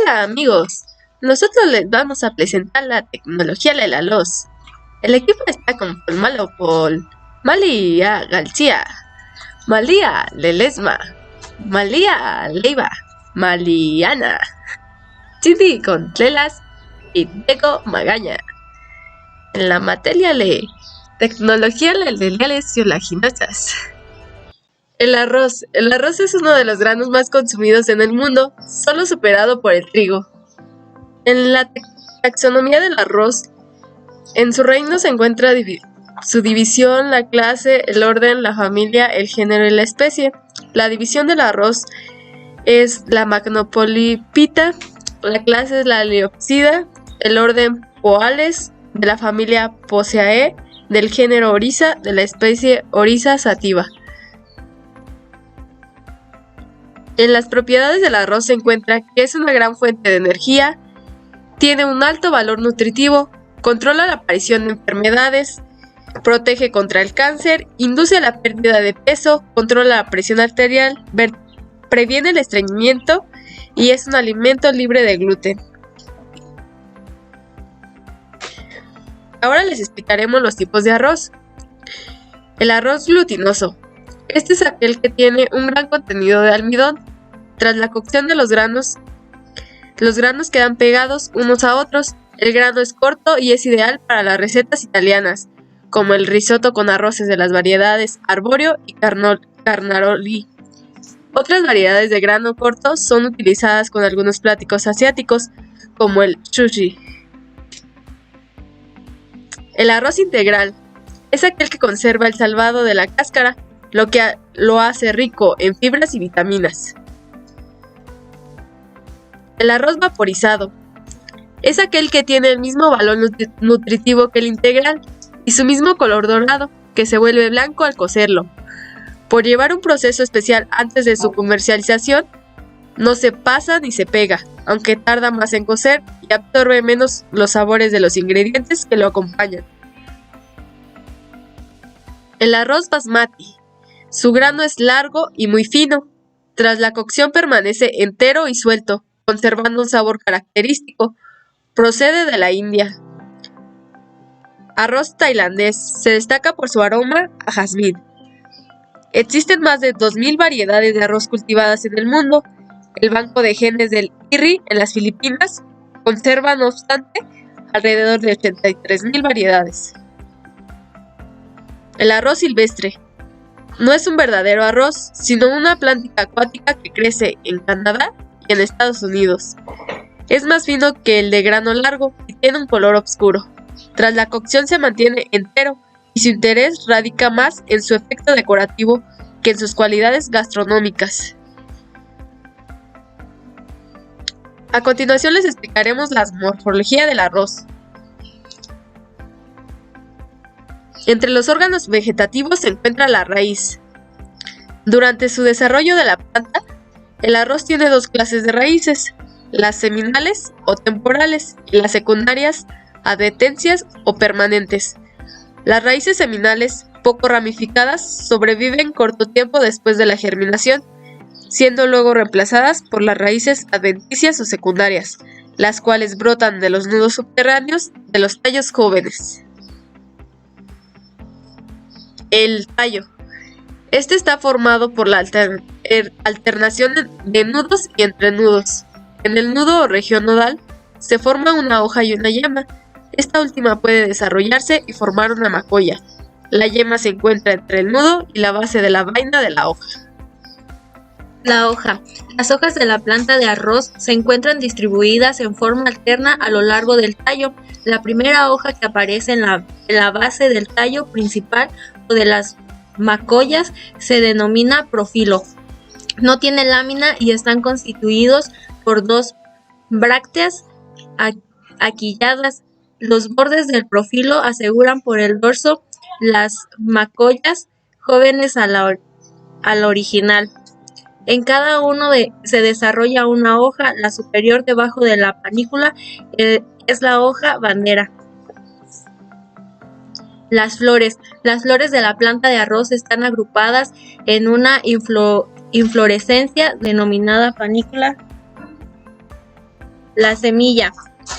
Hola amigos, nosotros les vamos a presentar la tecnología de la luz. El equipo está conformado por Malia García, Malia Ledesma, Malia Leiva, Maliana, Cindy Contreras y Diego Magaña. En la materia de tecnología de cereales y oleaginosas. El arroz es uno de los granos más consumidos en el mundo, solo superado por el trigo. En la taxonomía del arroz, en su reino se encuentra su división, la clase, el orden, la familia, el género y la especie. La división del arroz es la Magnopolipita, la clase es la Leopsida, el orden Poales, de la familia Poaceae, del género Oryza, de la especie Oryza sativa. En las propiedades del arroz se encuentra que es una gran fuente de energía, tiene un alto valor nutritivo, controla la aparición de enfermedades, protege contra el cáncer, induce la pérdida de peso, controla la presión arterial, previene el estreñimiento y es un alimento libre de gluten. Ahora les explicaremos los tipos de arroz. El arroz glutinoso. Este es aquel que tiene un gran contenido de almidón. Tras la cocción de los granos quedan pegados unos a otros. El grano es corto y es ideal para las recetas italianas, como el risotto con arroces de las variedades Arborio y Carnaroli. Otras variedades de grano corto son utilizadas con algunos platos asiáticos, como el sushi. El arroz integral es aquel que conserva el salvado de la cáscara, lo que lo hace rico en fibras y vitaminas. El arroz vaporizado es aquel que tiene el mismo valor nutritivo que el integral y su mismo color dorado, que se vuelve blanco al cocerlo. Por llevar un proceso especial antes de su comercialización, no se pasa ni se pega, aunque tarda más en cocer y absorbe menos los sabores de los ingredientes que lo acompañan. El arroz basmati. Su grano es largo y muy fino. Tras la cocción permanece entero y suelto, conservando un sabor característico. Procede de la India. Arroz tailandés. Se destaca por su aroma a jazmín. Existen más de 2000 variedades de arroz cultivadas en el mundo. El banco de genes del IRRI en las Filipinas conserva, no obstante, alrededor de 83,000 variedades. El arroz silvestre. No es un verdadero arroz, sino una planta acuática que crece en Canadá y en Estados Unidos. Es más fino que el de grano largo y tiene un color oscuro. Tras la cocción se mantiene entero y su interés radica más en su efecto decorativo que en sus cualidades gastronómicas. A continuación les explicaremos la morfología del arroz. Entre los órganos vegetativos se encuentra la raíz. Durante su desarrollo de la planta, el arroz tiene dos clases de raíces, las seminales o temporales y las secundarias, adventicias o permanentes. Las raíces seminales, poco ramificadas, sobreviven corto tiempo después de la germinación, siendo luego reemplazadas por las raíces adventicias o secundarias, las cuales brotan de los nudos subterráneos de los tallos jóvenes. El tallo. Este está formado por la alternación de nudos y entrenudos. En el nudo o región nodal se forma una hoja y una yema. Esta última puede desarrollarse y formar una macolla. La yema se encuentra entre el nudo y la base de la vaina de la hoja. La hoja. Las hojas de la planta de arroz se encuentran distribuidas en forma alterna a lo largo del tallo. La primera hoja que aparece en la base del tallo principal o de las macollas se denomina profilo. No tiene lámina y están constituidos por dos brácteas aquiladas. Los bordes del profilo aseguran por el dorso las macollas jóvenes a la original. En cada uno se desarrolla una hoja, la superior debajo de la panícula es la hoja bandera. Las flores de la planta de arroz están agrupadas en una inflorescencia denominada panícula La semilla.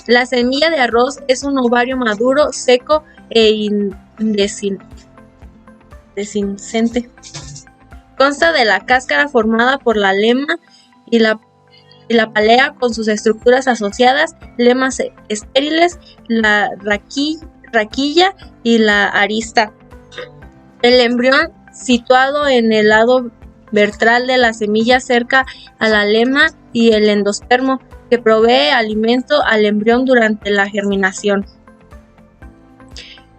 La semilla de arroz es un ovario maduro, seco e indehiscente. Consta de la cáscara formada por la lema y la pálea con sus estructuras asociadas, lemas estériles, la raquilla y la arista. El embrión, situado en el lado ventral de la semilla cerca a la lema, y el endospermo, que provee alimento al embrión durante la germinación.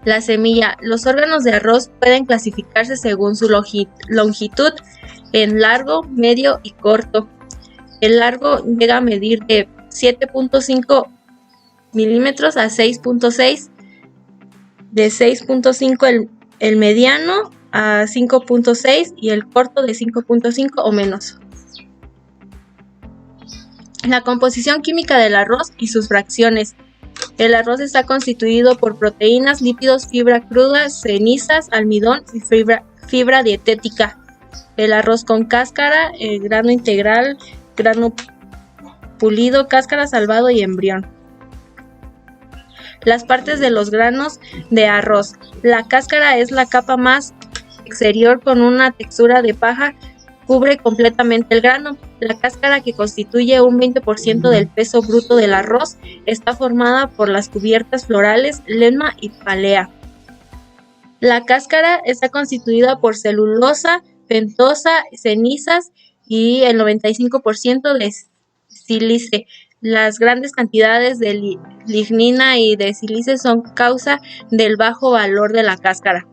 La semilla. Los órganos de arroz pueden clasificarse según su longitud en largo, medio y corto. El largo llega a medir de 7.5 milímetros a 6.6, de 6.5 el mediano a 5.6 y el corto de 5.5 o menos. La composición química del arroz y sus fracciones. El arroz está constituido por proteínas, lípidos, fibra cruda, cenizas, almidón y fibra dietética. El arroz con cáscara, el grano integral, grano pulido, cáscara, salvado y embrión. Las partes de los granos de arroz. La cáscara es la capa más exterior con una textura de paja, cubre completamente el grano. La cáscara, que constituye un 20% del peso bruto del arroz, está formada por las cubiertas florales, lema y pálea. La cáscara está constituida por celulosa, pentosa, cenizas y el 95% de sílice. Las grandes cantidades de lignina y de sílice son causa del bajo valor de la cáscara.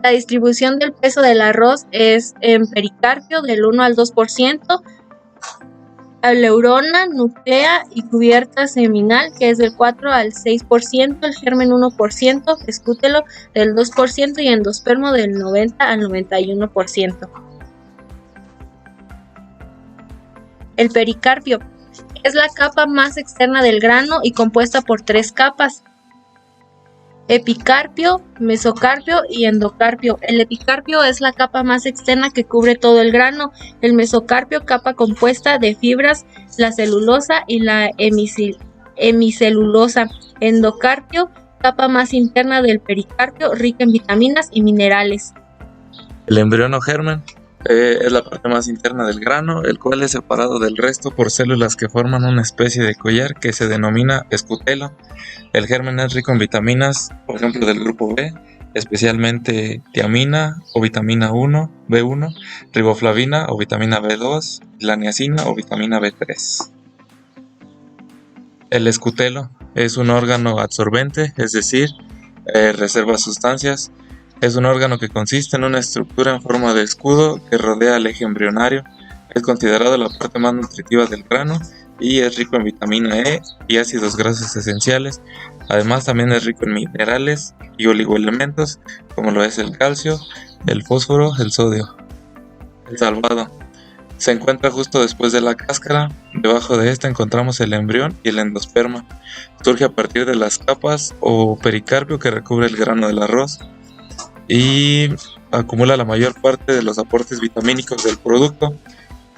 La distribución del peso del arroz es en pericarpio del 1 al 2%, aleurona, núclea y cubierta seminal, que es del 4 al 6%, el germen 1%, escútelo del 2% y endospermo del 90 al 91%. El pericarpio es la capa más externa del grano y compuesta por 3 capas: epicarpio, mesocarpio y endocarpio. El epicarpio es la capa más externa que cubre todo el grano. El mesocarpio, capa compuesta de fibras, la celulosa y la hemicelulosa. Endocarpio, capa más interna del pericarpio, rica en vitaminas y minerales. El embrión o germen es la parte más interna del grano, el cual es separado del resto por células que forman una especie de collar que se denomina escutelo. El germen es rico en vitaminas, por ejemplo del grupo B, especialmente tiamina o vitamina B1, riboflavina o vitamina B2, la niacina o vitamina B3. El escutelo es un órgano absorbente, es decir, reserva sustancias. Es un órgano que consiste en una estructura en forma de escudo que rodea el eje embrionario. Es considerado la parte más nutritiva del grano y es rico en vitamina E y ácidos grasos esenciales. Además, también es rico en minerales y oligoelementos como lo es el calcio, el fósforo, el sodio. El salvado se encuentra justo después de la cáscara. Debajo de esta encontramos el embrión y el endosperma. Surge a partir de las capas o pericarpio que recubre el grano del arroz y acumula la mayor parte de los aportes vitamínicos del producto.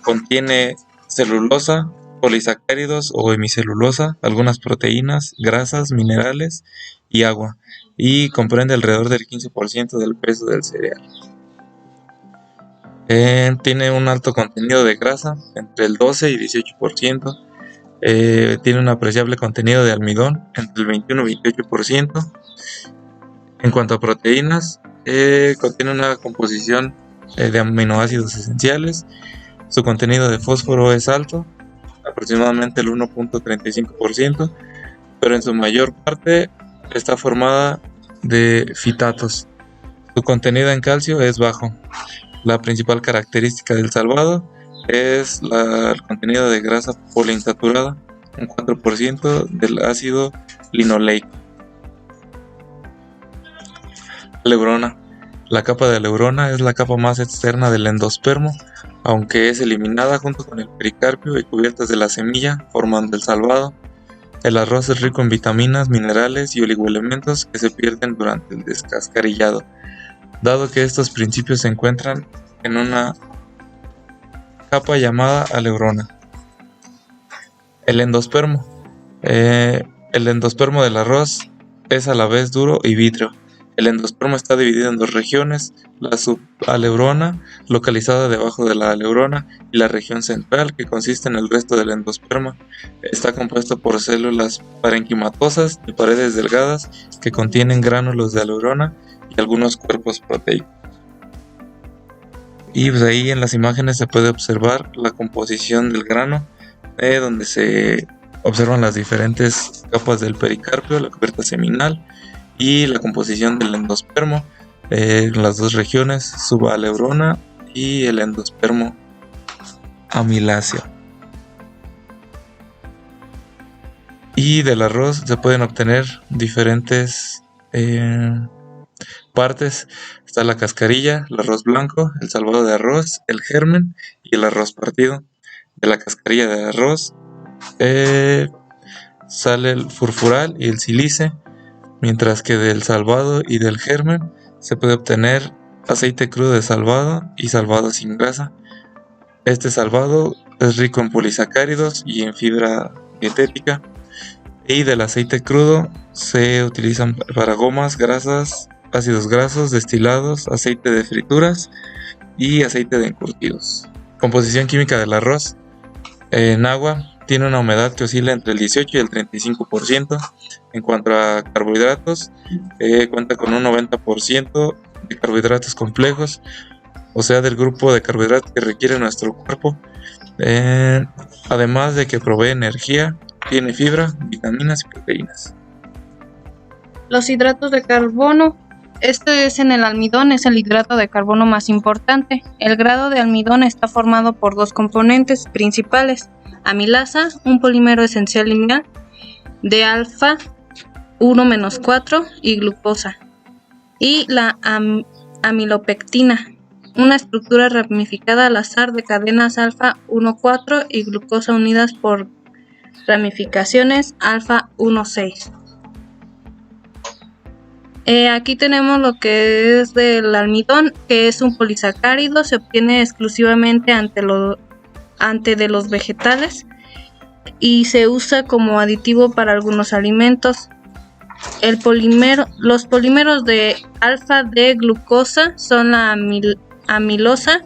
Contiene celulosa, polisacáridos o hemicelulosa, algunas proteínas, grasas, minerales y agua, y comprende alrededor del 15% del peso del cereal. Tiene un alto contenido de grasa, entre el 12 y 18%. Tiene un apreciable contenido de almidón, entre el 21 y 28%. En cuanto a proteínas, contiene una composición de aminoácidos esenciales. Su contenido de fósforo es alto, aproximadamente el 1.35%, pero en su mayor parte está formada de fitatos. Su contenido en calcio es bajo. La principal característica del salvado es el contenido de grasa poliinsaturada, un 4% del ácido linoleico. Aleurona. La capa de aleurona es la capa más externa del endospermo, aunque es eliminada junto con el pericarpio y cubiertas de la semilla, formando el salvado. El arroz es rico en vitaminas, minerales y oligoelementos que se pierden durante el descascarillado, dado que estos principios se encuentran en una capa llamada aleurona. El endospermo. El endospermo del arroz es a la vez duro y vítreo. El endospermo está dividido en dos regiones, la subaleurona, localizada debajo de la aleurona, y la región central, que consiste en el resto del endosperma. Está compuesto por células parenquimatosas de paredes delgadas que contienen gránulos de aleurona y algunos cuerpos proteicos. Y pues ahí en las imágenes se puede observar la composición del grano, donde se observan las diferentes capas del pericarpio, la cubierta seminal y la composición del endospermo, las dos regiones, subaleurona y el endospermo amiláceo. Y del arroz se pueden obtener diferentes partes. Está la cascarilla, el arroz blanco, el salvado de arroz, el germen y el arroz partido. De la cascarilla de arroz sale el furfural y el sílice, mientras que del salvado y del germen se puede obtener aceite crudo de salvado y salvado sin grasa. Este salvado es rico en polisacáridos y en fibra dietética, y del aceite crudo se utilizan para gomas, grasas, ácidos grasos, destilados, aceite de frituras y aceite de encurtidos. Composición química del arroz. En agua tiene una humedad que oscila entre el 18 y el 35%. En cuanto a carbohidratos, cuenta con un 90% de carbohidratos complejos, o sea, del grupo de carbohidratos que requiere nuestro cuerpo. Además de que provee energía, tiene fibra, vitaminas y proteínas. Los hidratos de carbono. Este es en el almidón, es el hidrato de carbono más importante. El grado de almidón está formado por dos componentes principales: amilasa, un polímero esencial lineal de alfa 1-4, y glucosa. Y la amilopectina, una estructura ramificada al azar de cadenas alfa 1-4 y glucosa unidas por ramificaciones alfa 1-6. Aquí tenemos lo que es del almidón, que es un polisacárido, se obtiene exclusivamente ante de los vegetales y se usa como aditivo para algunos alimentos. Los polímeros de alfa de glucosa son la amilosa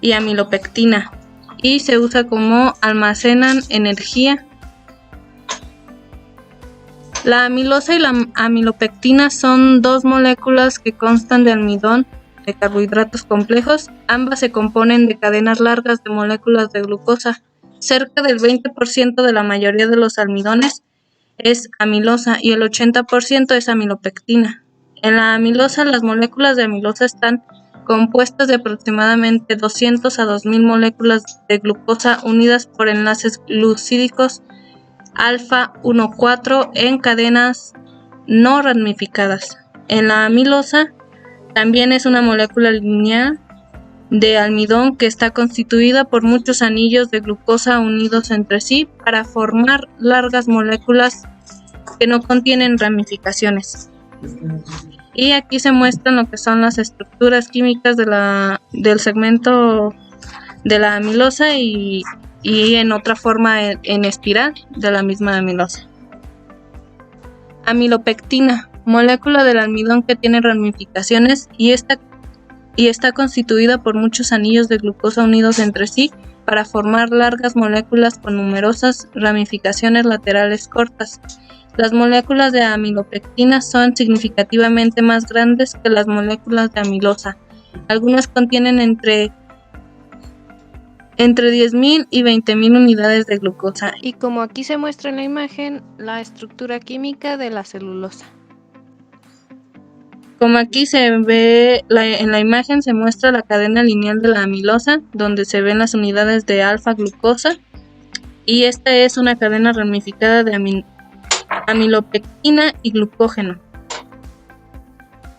y amilopectina, y se usa como almacenan energía. La amilosa y la amilopectina son dos moléculas que constan de almidón de carbohidratos complejos. Ambas se componen de cadenas largas de moléculas de glucosa. Cerca del 20% de la mayoría de los almidones es amilosa y el 80% es amilopectina. En la amilosa, las moléculas de amilosa están compuestas de aproximadamente 200 a 2000 moléculas de glucosa unidas por enlaces glucídicos alfa 1-4 en cadenas no ramificadas. En la amilosa también es una molécula lineal de almidón que está constituida por muchos anillos de glucosa unidos entre sí para formar largas moléculas que no contienen ramificaciones. Y aquí se muestran lo que son las estructuras químicas del segmento de la amilosa y en otra forma en espiral de la misma amilosa. Amilopectina, molécula del almidón que tiene ramificaciones y está constituida por muchos anillos de glucosa unidos entre sí para formar largas moléculas con numerosas ramificaciones laterales cortas. Las moléculas de amilopectina son significativamente más grandes que las moléculas de amilosa. Algunas contienen entre 10.000 y 20.000 unidades de glucosa. Y como aquí se muestra en la imagen, la estructura química de la celulosa. Como aquí se ve en la imagen, se muestra la cadena lineal de la amilosa, donde se ven las unidades de alfa-glucosa, y esta es una cadena ramificada de amilopectina y glucógeno.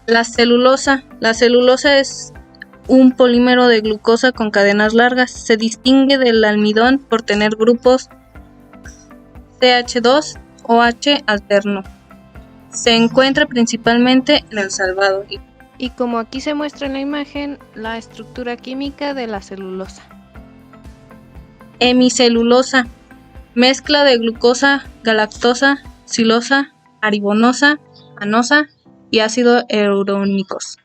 La celulosa es un polímero de glucosa con cadenas largas. Se distingue del almidón por tener grupos CH2OH alterno. Se encuentra principalmente en el salvado. Y como aquí se muestra en la imagen, la estructura química de la celulosa. Hemicelulosa Mezcla de glucosa, galactosa, silosa, aribonosa, manosa y ácido eurónicos.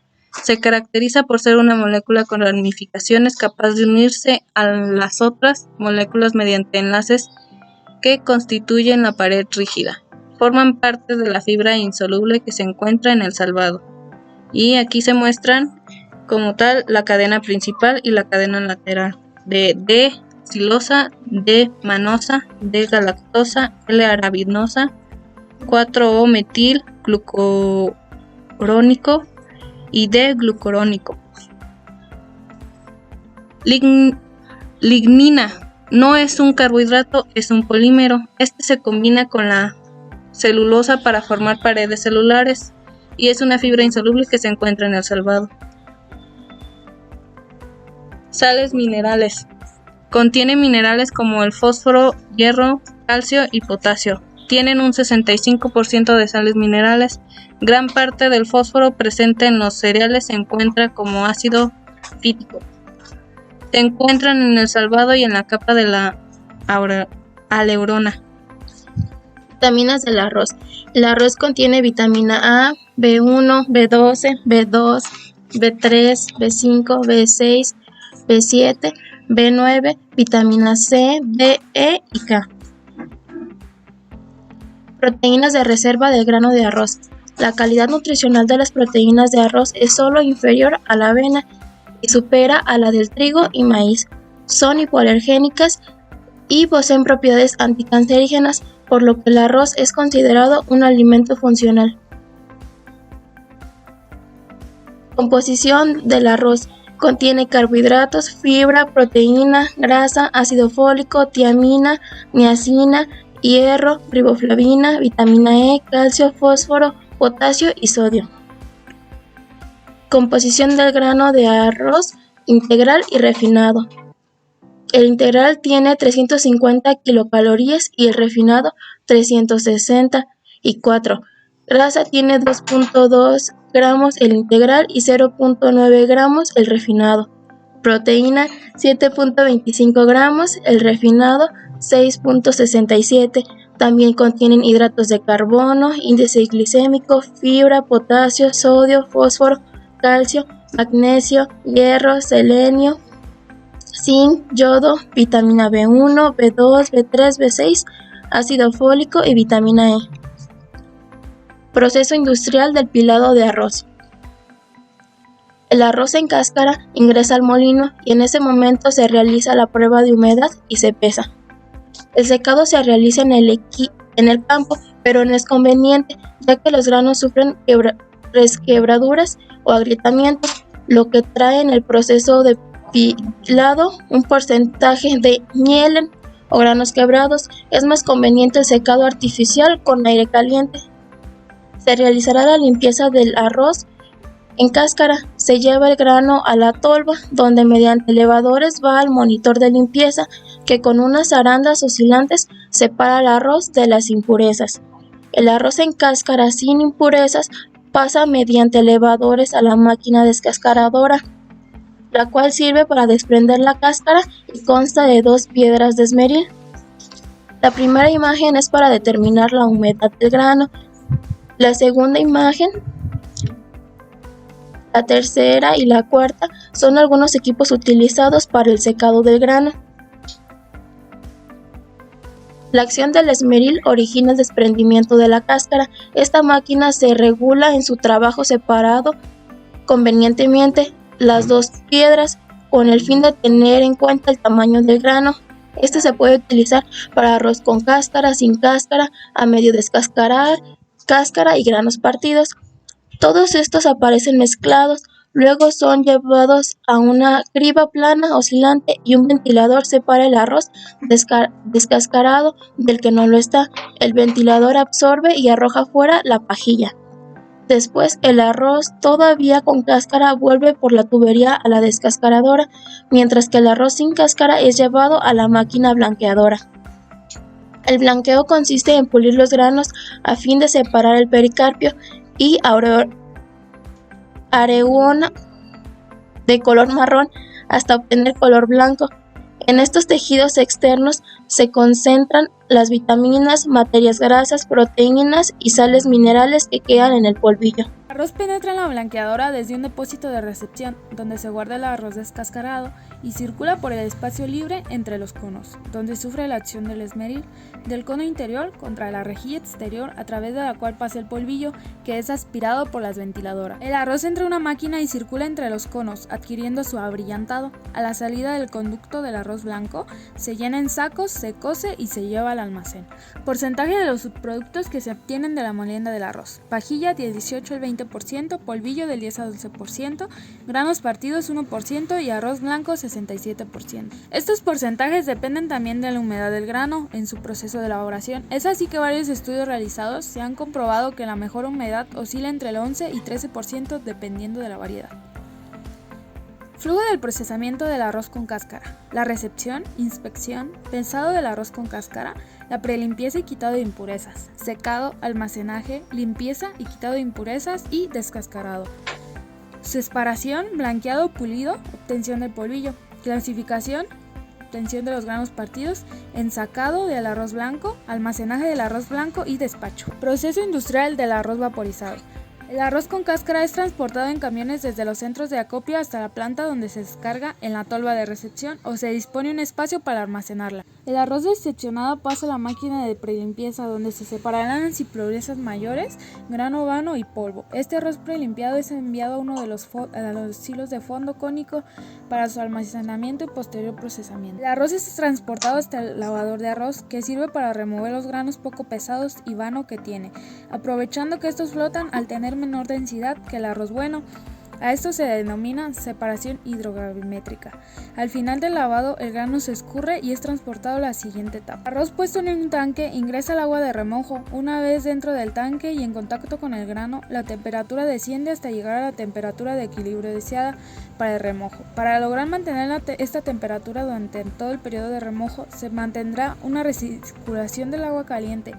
Se caracteriza por ser una molécula con ramificaciones capaz de unirse a las otras moléculas mediante enlaces que constituyen la pared rígida. Forman parte de la fibra insoluble que se encuentra en el salvado. Y aquí se muestran como tal la cadena principal y la cadena lateral de D-silosa, D-manosa, D-galactosa, L-arabinosa, 4-O-metil glucurónico y D-glucurónico. Lignina no es un carbohidrato, es un polímero. Este se combina con la celulosa para formar paredes celulares y es una fibra insoluble que se encuentra en el salvado. Sales minerales. Contiene minerales como el fósforo, hierro, calcio y potasio. Tienen un 65% de sales minerales. Gran parte del fósforo presente en los cereales se encuentra como ácido fítico. Se encuentran en el salvado y en la capa de la aleurona. Vitaminas del arroz. El arroz contiene vitamina A, B1, B12, B2, B3, B5, B6, B7, B9, vitamina C, D, E y K. Proteínas de reserva del grano de arroz. La calidad nutricional de las proteínas de arroz es solo inferior a la avena y supera a la del trigo y maíz. Son hipoalergénicas y poseen propiedades anticancerígenas, por lo que el arroz es considerado un alimento funcional. Composición del arroz. Contiene carbohidratos, fibra, proteína, grasa, ácido fólico, tiamina, niacina, hierro, riboflavina, vitamina E, calcio, fósforo, potasio y sodio. Composición del grano de arroz integral y refinado. El integral tiene 350 kilocalorías y el refinado 364. Grasa tiene 2.2 gramos el integral y 0.9 gramos el refinado. Proteína 7.25 gramos, el refinado 6.67. También contienen hidratos de carbono, índice glicémico, fibra, potasio, sodio, fósforo, calcio, magnesio, hierro, selenio, zinc, yodo, vitamina B1, B2, B3, B6, ácido fólico y vitamina E. Proceso industrial del pilado de arroz. El arroz en cáscara ingresa al molino y en ese momento se realiza la prueba de humedad y se pesa. El secado se realiza en el campo, pero no es conveniente, ya que los granos sufren resquebraduras o agrietamientos, lo que trae en el proceso de pilado un porcentaje de miel o granos quebrados. Es más conveniente el secado artificial con aire caliente. Se realizará la limpieza del arroz en cáscara. Se lleva el grano a la tolva, donde mediante elevadores va al monitor de limpieza, que con unas arandas oscilantes separa el arroz de las impurezas. El arroz en cáscara sin impurezas pasa mediante elevadores a la máquina descascaradora, la cual sirve para desprender la cáscara y consta de 2 piedras de esmeril. La primera imagen es para determinar la humedad del grano. La segunda imagen, la tercera y la cuarta son algunos equipos utilizados para el secado del grano. La acción del esmeril origina el desprendimiento de la cáscara. Esta máquina se regula en su trabajo separado convenientemente las 2 piedras con el fin de tener en cuenta el tamaño del grano. Este se puede utilizar para arroz con cáscara, sin cáscara, a medio descascarar, cáscara y granos partidos. Todos estos aparecen mezclados, luego son llevados a una criba plana oscilante y un ventilador separa el arroz descascarado del que no lo está. El ventilador absorbe y arroja fuera la pajilla. Después, el arroz todavía con cáscara vuelve por la tubería a la descascaradora, mientras que el arroz sin cáscara es llevado a la máquina blanqueadora. El blanqueo consiste en pulir los granos a fin de separar el pericarpio y areola de color marrón hasta obtener color blanco. En estos tejidos externos se concentran las vitaminas, materias grasas, proteínas y sales minerales que quedan en el polvillo. El arroz penetra en la blanqueadora desde un depósito de recepción, donde se guarda el arroz descascarado, y circula por el espacio libre entre los conos, donde sufre la acción del esmeril del cono interior contra la rejilla exterior, a través de la cual pasa el polvillo, que es aspirado por las ventiladoras. El arroz entra a una máquina y circula entre los conos, adquiriendo su abrillantado. A la salida del conducto del arroz blanco, se llena en sacos, se cose y se lleva al almacén. Porcentaje de los subproductos que se obtienen de la molienda del arroz: pajilla 18 al 20%, polvillo del 10 al 11%, granos partidos 1% y arroz blanco 67%. Estos porcentajes dependen también de la humedad del grano en su proceso de elaboración. Es así que varios estudios realizados se han comprobado que la mejor humedad oscila entre el 11 y 13% dependiendo de la variedad. Flujo del procesamiento del arroz con cáscara: la recepción, inspección, pesado del arroz con cáscara, la prelimpieza y quitado de impurezas, secado, almacenaje, limpieza y quitado de impurezas y descascarado. Su separación, blanqueado, pulido, obtención del polvillo, clasificación, obtención de los granos partidos, ensacado del arroz blanco, almacenaje del arroz blanco y despacho. Proceso industrial del arroz vaporizado. El arroz con cáscara es transportado en camiones desde los centros de acopio hasta la planta, donde se descarga en la tolva de recepción o se dispone un espacio para almacenarla. El arroz decepcionado pasa a la máquina de prelimpieza, donde se separarán en impurezas mayores, grano vano y polvo. Este arroz prelimpiado es enviado a uno de los silos de fondo cónico para su almacenamiento y posterior procesamiento. El arroz es transportado hasta el lavador de arroz, que sirve para remover los granos poco pesados y vano que tiene, aprovechando que estos flotan al tener menor densidad que el arroz bueno. A esto se denomina separación hidrogravimétrica. Al final del lavado, el grano se escurre y es transportado a la siguiente etapa. Arroz puesto en un tanque ingresa al agua de remojo. Una vez dentro del tanque y en contacto con el grano, la temperatura desciende hasta llegar a la temperatura de equilibrio deseada para el remojo. Para lograr mantener esta temperatura durante todo el periodo de remojo, se mantendrá una recirculación del agua caliente,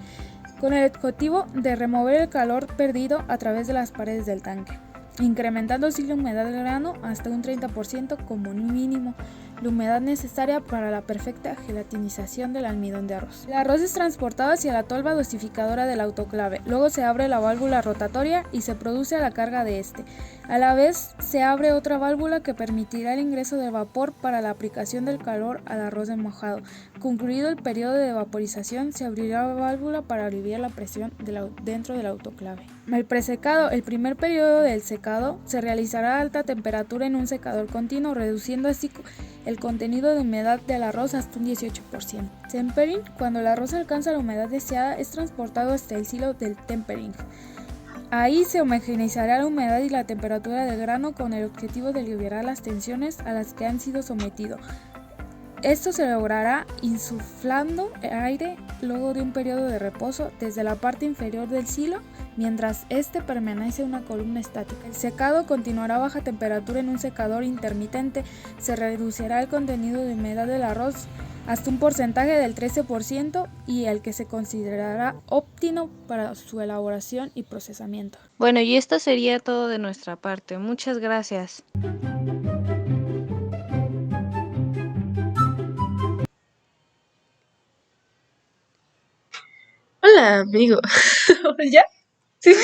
con el objetivo de remover el calor perdido a través de las paredes del tanque, incrementando así la humedad del grano hasta un 30% como mínimo, la humedad necesaria para la perfecta gelatinización del almidón de arroz. El arroz es transportado hacia la tolva dosificadora del autoclave, luego se abre la válvula rotatoria y se produce la carga de este. A la vez se abre otra válvula que permitirá el ingreso de vapor para la aplicación del calor al arroz mojado. Concluido el periodo de vaporización, se abrirá la válvula para aliviar la presión dentro del autoclave. El presecado: el primer periodo del secado se realizará a alta temperatura en un secador continuo, reduciendo así el contenido de humedad del arroz hasta un 18%. Tempering: cuando el arroz alcanza la humedad deseada, es transportado hasta el silo del tempering. Ahí se homogeneizará la humedad y la temperatura del grano con el objetivo de liberar las tensiones a las que han sido sometidos. Esto se logrará insuflando aire luego de un periodo de reposo desde la parte inferior del silo, mientras este permanece una columna estática. El secado continuará a baja temperatura en un secador intermitente. Se reducirá el contenido de humedad del arroz hasta un porcentaje del 13% y el que se considerará óptimo para su elaboración y procesamiento. Bueno, y esto sería todo de nuestra parte. Muchas gracias. Hola, amigo. ¿Ya? ¿Sí? Sí,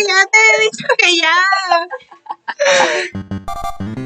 ya te he dicho que ya.